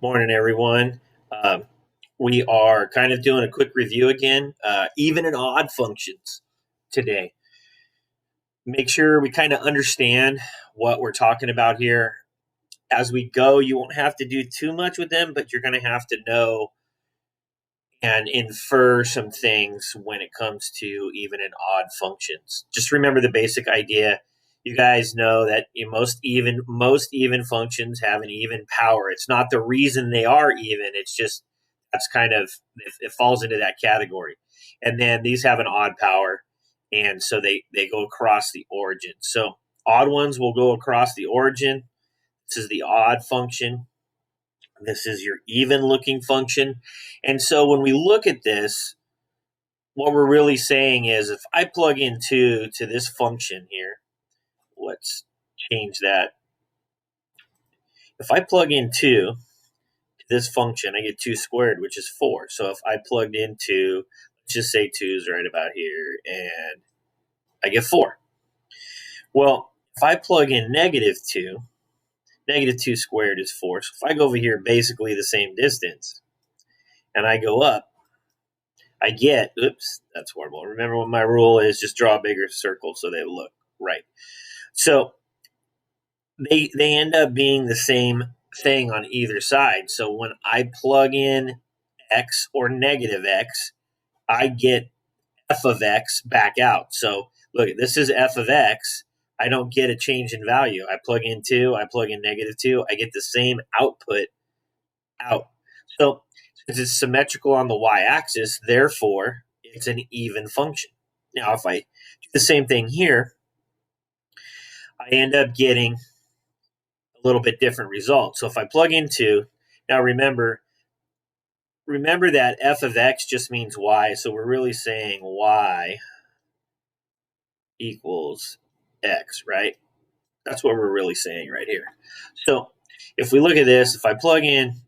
Morning, everyone. Um, we are kind of doing a quick review again, even and odd functions today. Make sure we kind of understand what we're talking about here. As we go, you won't have to do too much with them, but you're going to have to know and infer some things when it comes to even and odd functions. Just remember the basic idea. You guys know that most even functions have an even power. It's not the reason they are even. It's just that's kind of it falls into that category. And then these have an odd power, and so they go across the origin. So odd ones will go across the origin. This is the odd function. This is your even looking function. And so when we look at this, what we're really saying is if I plug in 2 to this function here, let's change that. If I plug in 2 to this function, I get 2 squared, which is 4. So if I plugged into, let's just say 2 is right about here, and I get 4. Well, if I plug in negative 2 squared is 4. So if I go over here, basically the same distance, and I go up, I get, oops, that's horrible. Remember what my rule is, just draw a bigger circle so they look right. So they end up being the same thing on either side. So when I plug in x or negative x, I get f of x back out. So look, this is f of x. I don't get a change in value. I plug in 2, I plug in negative 2, I get the same output out. So since it's symmetrical on the y-axis, therefore it's an even function. Now, if I do the same thing here, I end up getting a little bit different result. So if I plug in 2, now remember that f of x just means y, so we're really saying y equals x, right? That's what we're really saying right here. So if we look at this, if I plug in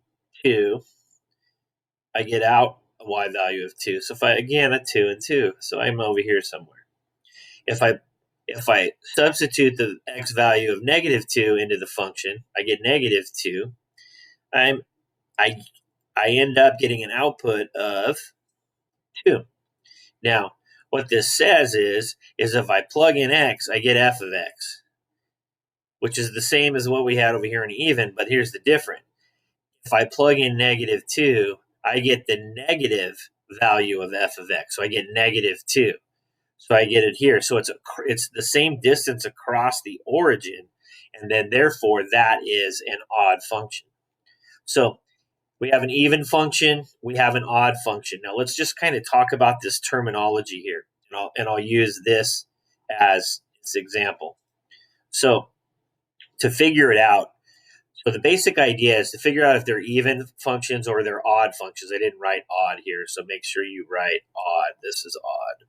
2, I get out a y value of 2. So if I, again, a 2 and 2, so I'm over here somewhere. If I substitute the x value of negative 2 into the function, I get negative 2. I I end up getting an output of 2. Now, what this says is if I plug in x, I get f of x, which is the same as what we had over here in even, but here's the difference. If I plug in negative 2, I get the negative value of f of x, so I get negative 2. So I get it here. So it's the same distance across the origin, and then therefore that is an odd function. So we have an even function, we have an odd function. Now let's just kind of talk about this terminology here, and I'll use this as its example. So to figure it out, so the basic idea is to figure out if they're even functions or they're odd functions. I didn't write odd here, so make sure you write odd. This is odd.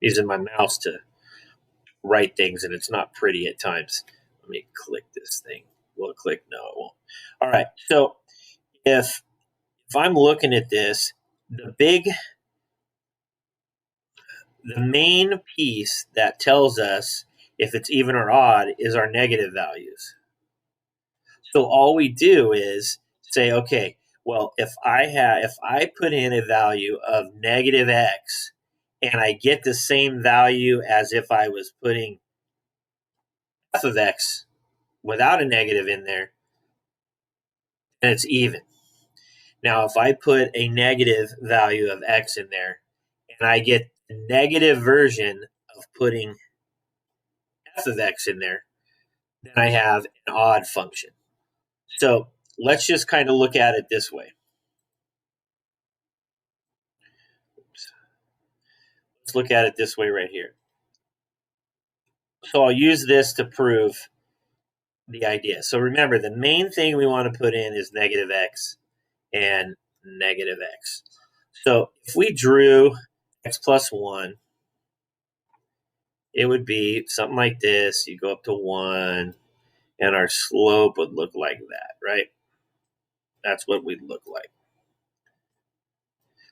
Using my mouse to write things, and it's not pretty at times. Let me click this thing. Will it click? No, it won't. All right. So if I'm looking at this, the main piece that tells us if it's even or odd is our negative values. So all we do is say, okay, well, if I put in a value of negative x and I get the same value as if I was putting f of x without a negative in there, then it's even. Now, if I put a negative value of x in there and I get the negative version of putting f of x in there, then I have an odd function. So let's just kind of look at it this way. Let's look at it this way right here. So I'll use this to prove the idea. So remember, the main thing we want to put in is negative x and negative x. So if we drew x plus 1, it would be something like this. You go up to 1, and our slope would look like that, right? That's what we'd look like.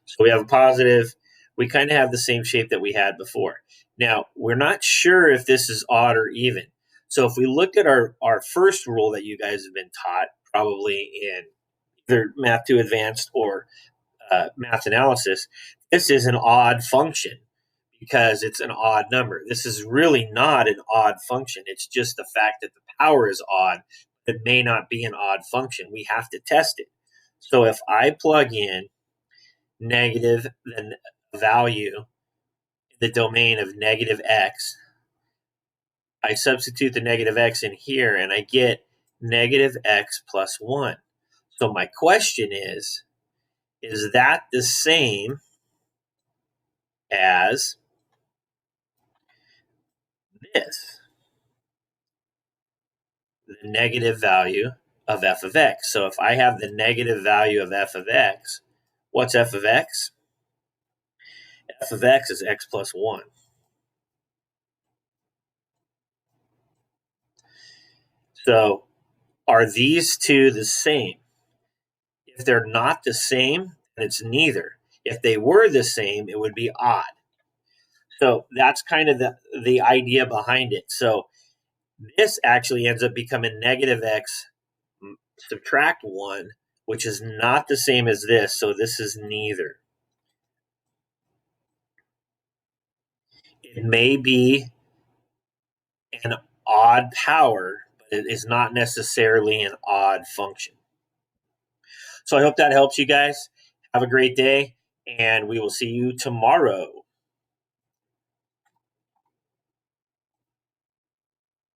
So we have a positive. We kind of have the same shape that we had before. Now, we're not sure if this is odd or even. So if we look at our first rule that you guys have been taught probably in either Math 2 Advanced or math analysis, this is an odd function because it's an odd number. This is really not an odd function. It's just the fact that the power is odd. It may not be an odd function. We have to test it. So if I plug in negative then value in the domain of negative x, I substitute the negative x in here and I get negative x plus 1. So my question is that the same as this, the negative value of f of x? So if I have the negative value of f of x, what's f of x? F of x is x plus 1. So are these two the same? If they're not the same, then it's neither. If they were the same, it would be odd. So that's kind of the idea behind it. So this actually ends up becoming negative x subtract 1, which is not the same as this. So this is neither. It may be an odd power, but it is not necessarily an odd function. So I hope that helps you guys. Have a great day, and we will see you tomorrow.